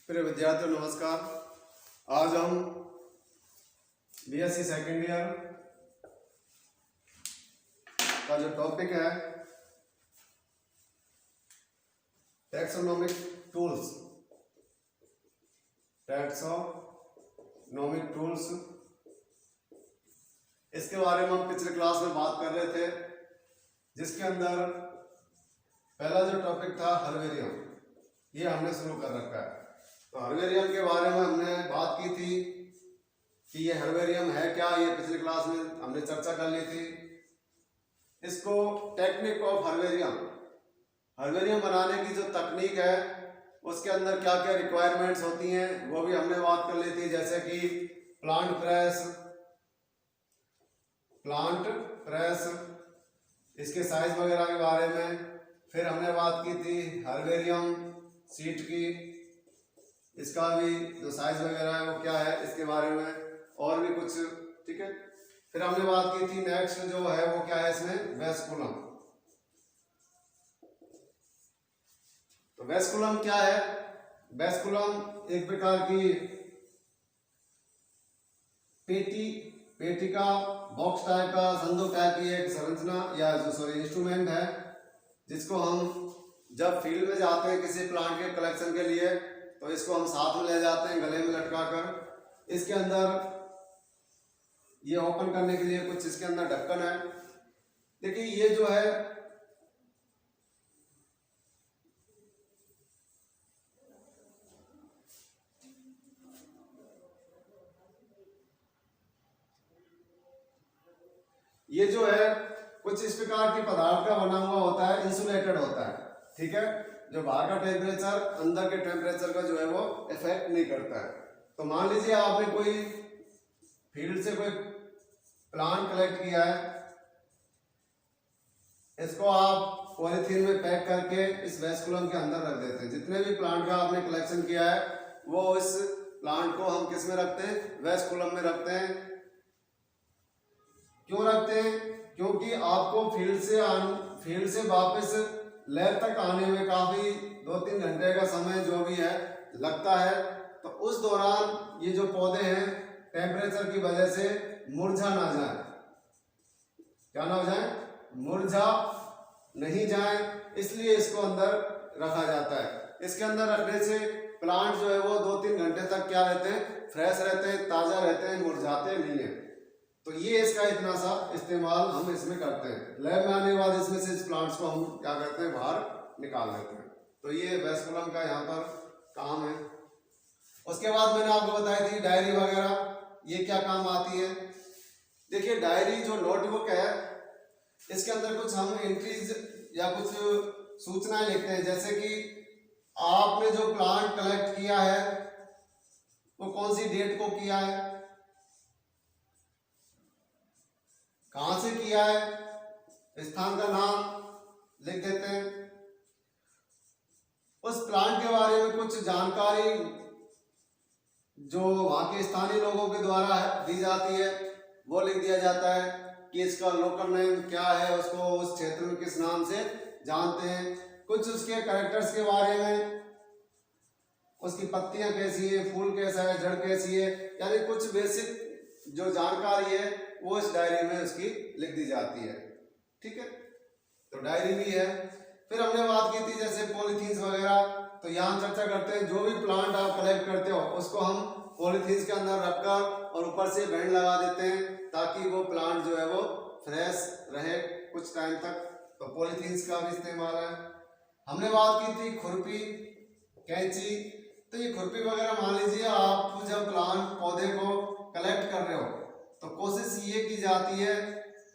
प्रिय विद्यार्थियों नमस्कार। आज हम बीएससी सेकेंड ईयर का जो टॉपिक है टैक्सोनॉमिक टूल्स, इसके बारे में हम पिछले क्लास में बात कर रहे थे, जिसके अंदर पहला जो टॉपिक था हर्बेरियम, ये हमने शुरू कर रखा है। तो हर्बेरियम के बारे में हमने बात की थी कि ये हर्बेरियम है क्या, ये पिछली क्लास में हमने चर्चा कर ली थी। इसको टेक्निक ऑफ हर्बेरियम बनाने की जो तकनीक है उसके अंदर क्या क्या रिक्वायरमेंट्स होती हैं वो भी हमने बात कर ली थी, जैसे कि प्लांट प्रेस, इसके साइज वगैरह के बारे में। फिर हमने बात की थी हर्बेरियम सीट की, इसका भी जो साइज वगैरह है वो क्या है इसके बारे में, और भी कुछ, ठीक है। फिर हमने बात की थी नेक्स्ट जो है वो क्या है इसमें वेस्कुलम। तो वेस्कुलम क्या है? वेस्कुलम एक प्रकार की पेटी का बॉक्स टाइप का, संदूक टाइप की एक संरचना या इंस्ट्रूमेंट है, जिसको हम जब फील्ड में जाते हैं किसी प्लांट के कलेक्शन के लिए तो इसको हम साथ में ले जाते हैं गले में लटका कर। इसके अंदर ये ओपन करने के लिए कुछ इसके अंदर ढक्कन है। देखिए ये जो है कुछ इस प्रकार की पदार्थ का बना हुआ होता है, इंसुलेटेड होता है, ठीक है, जो बाहर का टेम्परेचर अंदर के टेम्परेचर का जो है वो इफेक्ट नहीं करता है। तो मान लीजिए आपने कोई फील्ड से कोई प्लांट कलेक्ट किया है, इसको आप पॉलीथीन में पैक करके इस वेस्कुलम के अंदर रख देते हैं। जितने भी प्लांट का आपने कलेक्शन किया है वो इस प्लांट को हम किस में रखते हैं? वेस्कुलम में रखते हैं। क्यों रखते हैं? क्योंकि आपको फील्ड से वापस लैब तक आने में काफी 2-3 घंटे का समय जो भी है लगता है। तो उस दौरान ये जो पौधे हैं टेम्परेचर की वजह से मुरझा ना जाए, क्या ना हो जाए, मुरझा नहीं जाए, इसलिए इसको अंदर रखा जाता है। इसके अंदर रखने से प्लांट जो है वो 2-3 घंटे तक क्या रहते हैं? फ्रेश रहते हैं, ताजा रहते हैं, मुरझाते नहीं है। तो ये इसका इतना सा इस्तेमाल हम इसमें करते हैं। लैब में आने के बाद इसमें से इस प्लांट्स को हम क्या करते हैं? बाहर निकाल देते हैं। तो ये वेस्कुलम का यहाँ पर काम है। उसके बाद मैंने आपको बताई थी डायरी वगैरह, ये क्या काम आती है? देखिए डायरी जो नोटबुक है इसके अंदर कुछ हम एंट्रीज या कुछ सूचनाएं लिखते हैं, जैसे कि आपने जो प्लांट कलेक्ट किया है वो कौन सी डेट को किया है, कहां से किया है, स्थान का नाम लिख देते हैं। उस प्लांट के बारे में कुछ जानकारी जो वहां के स्थानीय लोगों के द्वारा दी जाती है वो लिख दिया जाता है कि इसका लोकल नेम क्या है, उसको उस क्षेत्र में किस नाम से जानते हैं। कुछ उसके कैरेक्टर्स के बारे में, उसकी पत्तियां कैसी है, फूल कैसा है, जड़ कैसी है, यानी कुछ बेसिक जो जानकारी है वो इस डायरी में उसकी लिख दी जाती है, ठीक है। तो डायरी भी है। फिर हमने बात की थी जैसे पॉलीथीन्स वगैरह, तो यहाँ चर्चा करते हैं जो भी प्लांट आप कलेक्ट करते हो उसको हम पॉलीथीन्स के अंदर रखकर और ऊपर से बैंड लगा देते हैं ताकि वो प्लांट जो है वो फ्रेश रहे कुछ टाइम तक। तो पॉलीथीन्स का भी इस्तेमाल है। हमने बात की थी खुरपी, कैंची। तो ये खुरपी वगैरह मान लीजिए आप जब प्लांट पौधे को कलेक्ट कर रहे हो तो कोशिश ये की जाती है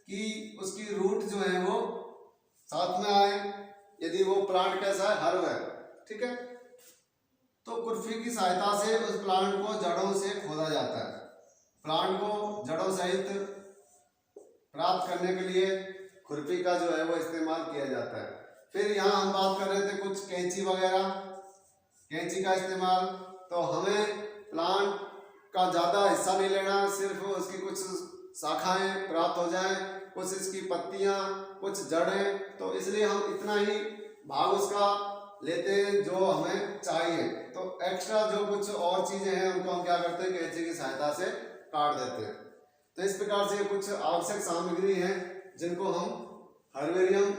कि उसकी रूट जो है वो साथ में आए, यदि वो प्लांट कैसा है, हर्ब है, ठीक है। तो खुरपी की सहायता से उस प्लांट को जड़ों से खोदा जाता है। प्लांट को जड़ों सहित प्राप्त करने के लिए खुरपी का जो है वो इस्तेमाल किया जाता है। फिर यहाँ हम बात कर रहे थे कुछ कैंची वगैरह, कैंची का इस्तेमाल। तो हमें प्लांट का ज़्यादा हिस्सा नहीं लेना, सिर्फ उसकी कुछ शाखाएं प्राप्त हो जाएं, कुछ इसकी पत्तियां, कुछ जड़ें, तो इसलिए हम इतना ही भाग उसका लेते हैं जो हमें चाहिए, तो एक्स्ट्रा जो कुछ और चीजें हैं उनको हम क्या करते हैं, कैंची की सहायता से काट देते हैं। तो इस प्रकार से कुछ आवश्यक सामग्री हैं जिनको हम हर्बेरियम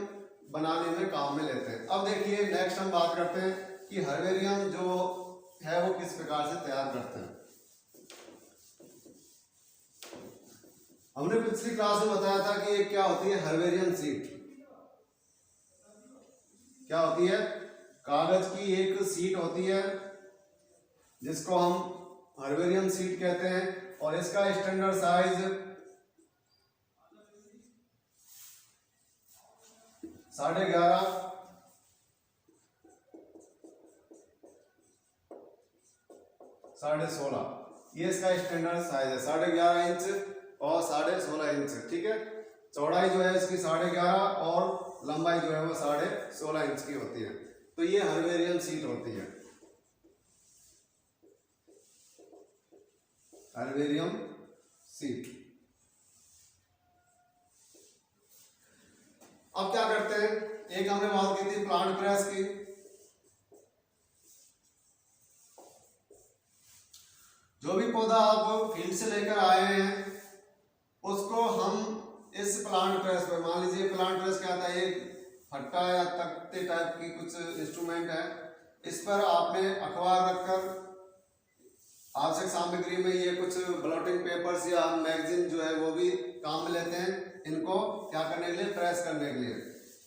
बनाने में काम में लेते हैं। अब देखिए नेक्स्ट हम बात करते हैं कि हर्बेरियम जो है वो किस प्रकार से तैयार करते हैं। हमने पिछली क्लास में बताया था कि क्या होती है हर्बेरियम सीट। क्या होती है, कागज की एक सीट होती है जिसको हम हर्बेरियम सीट कहते हैं, और इसका स्टैंडर्ड साइज 11.5 16.5, ये इसका स्टैंडर्ड साइज है। 11.5 इंच और 16.5 इंच, ठीक है। चौड़ाई जो है इसकी 11.5 और लंबाई जो है वो 16.5 इंच की होती है। तो ये हर्बेरियम सीट होती है, हर्बेरियम सीट। अब क्या करते हैं, एक हमने बात की थी प्लांट प्रेस की। जो भी पौधा आप फील्ड से लेकर आए हैं उसको हम इस प्लांट प्रेस पर, मान लीजिए प्लांट प्रेस क्या था, एक फट्टा या तख्ते टाइप की कुछ इंस्ट्रूमेंट है, इस पर आपने अखबार रखकर आवश्यक सामग्री में ये कुछ ब्लॉटिंग पेपर्स या मैगजीन जो है वो भी काम में लेते हैं, इनको क्या करने के लिए, प्रेस करने के लिए।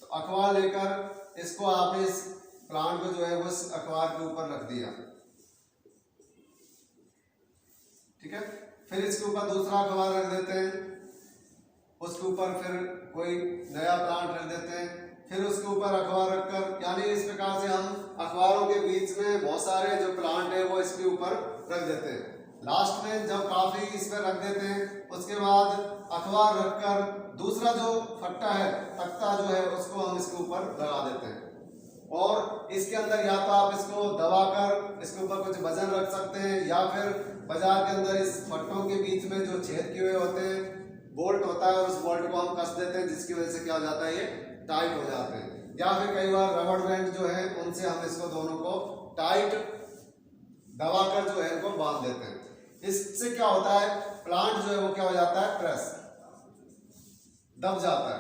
तो अखबार लेकर इसको आपने इस प्लांट को जो है वो इस अखबार के ऊपर रख दिया, ठीक है। फिर इसके ऊपर दूसरा अखबार रख देते हैं, उसके ऊपर फिर कोई नया प्लांट रख देते हैं, फिर उसके ऊपर अखबार रखकर, यानी इस प्रकार से हम अखबारों के बीच में बहुत सारे जो प्लांट है वो इसके ऊपर रख देते हैं। लास्ट में जब काफी इस पर रख देते हैं, उसके बाद अखबार रखकर दूसरा जो फट्टा है, तख्ता जो है, उसको हम इसके ऊपर लगा देते हैं, और इसके अंदर या तो आप इसको दबाकर इसके ऊपर कुछ वजन रख सकते हैं, या फिर बाजार के अंदर इस फट्टों के बीच में जो छेद किए हुए होते हैं, बोल्ट होता है, और उस बोल्ट को हम कस देते हैं, जिसकी वजह से क्या हो जाता है, ये टाइट हो जाते हैं। या फिर कई बार रबड़ बैंड जो है उनसे हम इसको दोनों को टाइट दबाकर जो है इनको बांध देते हैं। इससे क्या होता है, प्लांट जो है वो क्या हो जाता है, प्रेस दब जाता है,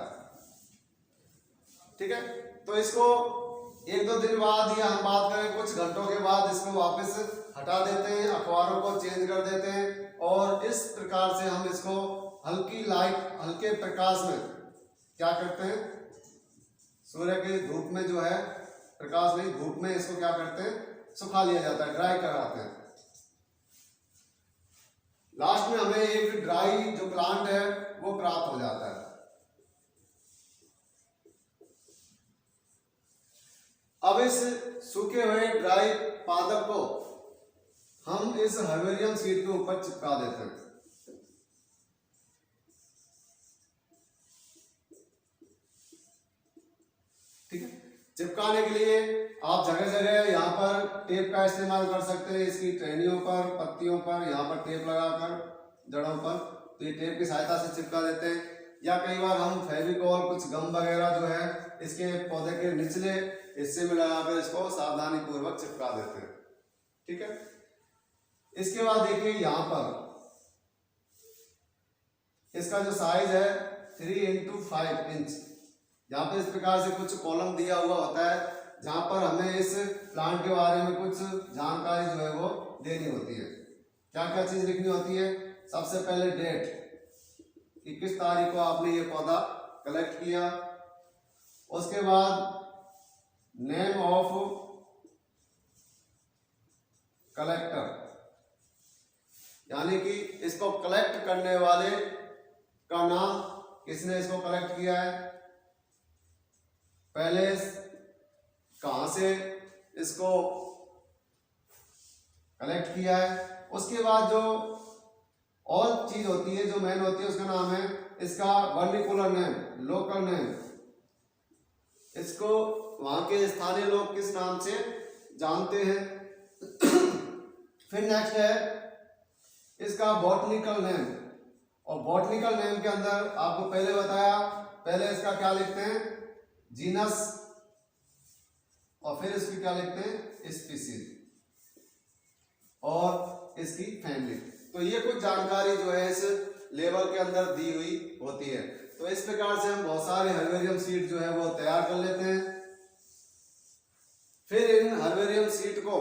ठीक है। तो इसको 1-2 दिन बाद, या हम बात करें कुछ घंटों के बाद, इसको वापस हटा देते हैं, अखबारों को चेंज कर देते हैं, और इस प्रकार से हम इसको हल्की लाइट, हल्के प्रकाश में क्या करते हैं, सूर्य की धूप में जो है, प्रकाश नहीं, धूप में इसको क्या करते हैं, सुखा लिया जाता है, ड्राई कराते हैं। लास्ट में हमें एक ड्राई जो प्लांट है वो प्राप्त हो जाता है। अब इस सूखे हुए ड्राई पादप को हम इस हर्बेरियम सीड के ऊपर चिपका देते हैं, ठीक है। चिपकाने के लिए आप जगह जगह यहाँ पर टेप का इस्तेमाल कर सकते हैं, इसकी टहनियों पर, पत्तियों पर यहाँ पर टेप लगाकर, जड़ों पर, तो ये टेप की सहायता से चिपका देते हैं। या कई बार हम फेविकॉल, कुछ गम वगैरह जो है इसके पौधे के निचले हिस्से में लगाकर इसको सावधानी पूर्वक चिपका देते हैं, ठीक है। इसके बाद देखिए यहाँ पर इसका जो साइज है 3x5 इंच, यहाँ पे इस प्रकार से कुछ कॉलम दिया हुआ होता है, जहां पर हमें इस प्लांट के बारे में कुछ जानकारी जो है वो देनी होती है। क्या क्या चीज लिखनी होती है, सबसे पहले डेट कि किस तारीख को आपने ये पौधा कलेक्ट किया, उसके बाद नेम ऑफ कलेक्टर, यानी कि इसको कलेक्ट करने वाले का नाम, किसने इसको कलेक्ट किया है, पहले कहां से इसको कलेक्ट किया है, उसके बाद जो और चीज होती है, जो मेन होती है, उसका नाम है इसका वर्निकुलर नेम, लोकल नेम, इसको वहां के स्थानीय लोग किस नाम से जानते हैं। फिर नेक्स्ट है इसका बॉटनिकल नेम, और बॉटनिकल नेम के अंदर आपको पहले बताया, पहले इसका क्या लिखते हैं, जीनस, और और फिर इसकी क्या लिखते हैं, स्पीसीज और इसकी फैमिली। तो ये कुछ जानकारी जो है इस लेवल के अंदर दी हुई होती है। तो इस प्रकार से हम बहुत सारे हर्बेरियम सीट जो है वो तैयार कर लेते हैं। फिर इन हर्बेरियम सीट को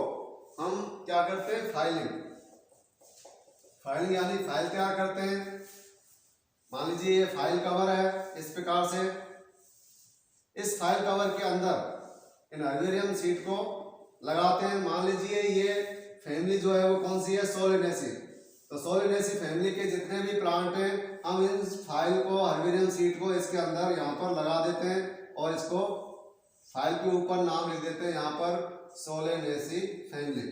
हम क्या करते हैं, फाइलिंग यानी फाइल तैयार करते हैं। मान लीजिए ये फाइल कवर है, इस प्रकार से इस फाइल कवर के अंदर इन हर्बेरियम सीट को लगाते हैं। मान लीजिए ये फैमिली जो है वो कौन सी है, सोलेनेसी। तो सोलेनेसी फैमिली के जितने भी प्लांट हैं हम इस फाइल को, हर्बेरियम सीट को इसके अंदर यहाँ पर लगा देते हैं और इसको फाइल के ऊपर नाम लिख देते हैं यहाँ पर सोलेनेसी फैमिली।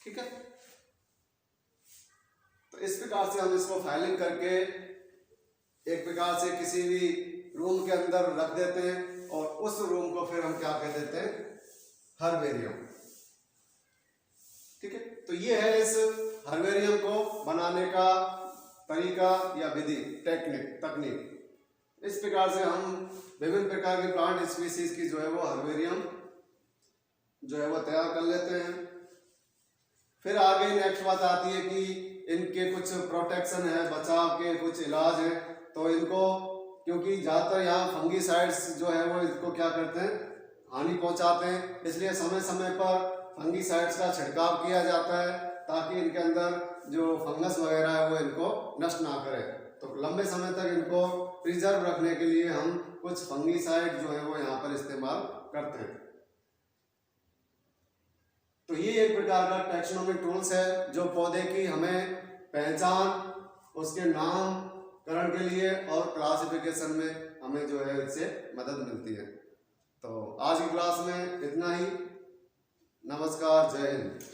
ठीक है, तो इस प्रकार से हम इसको फाइलिंग करके एक प्रकार से किसी भी रूम के अंदर रख देते हैं और उस रूम को फिर हम क्या कह देते हैं, हर्बेरियम। ठीक है, तो ये है इस हर्बेरियम को बनाने का तरीका या विधि, तकनीक। इस प्रकार से हम विभिन्न प्रकार के प्लांट स्पीसीज की जो है वो हर्बेरियम जो है वो तैयार कर लेते हैं। फिर आगे नेक्स्ट बात आती है कि इनके कुछ प्रोटेक्शन है, बचाव के कुछ इलाज है। तो इनको, क्योंकि ज़्यादातर यहाँ फंगीसाइड्स जो है वो इसको क्या करते हैं, हानि पहुंचाते हैं, इसलिए समय समय पर फंगीसाइड्स का छिड़काव किया जाता है ताकि इनके अंदर जो फंगस वगैरह है वो इनको नष्ट ना करे। तो लंबे समय तक इनको प्रिजर्व रखने के लिए हम कुछ फंगीसाइड जो है वो यहाँ पर इस्तेमाल करते हैं। तो ये एक प्रकार का टैक्सोनॉमिक टूल्स है जो पौधे की हमें पहचान, उसके नामकरण के लिए और क्लासिफिकेशन में हमें जो है इससे मदद मिलती है। तो आज की क्लास में इतना ही। नमस्कार, जय हिंद।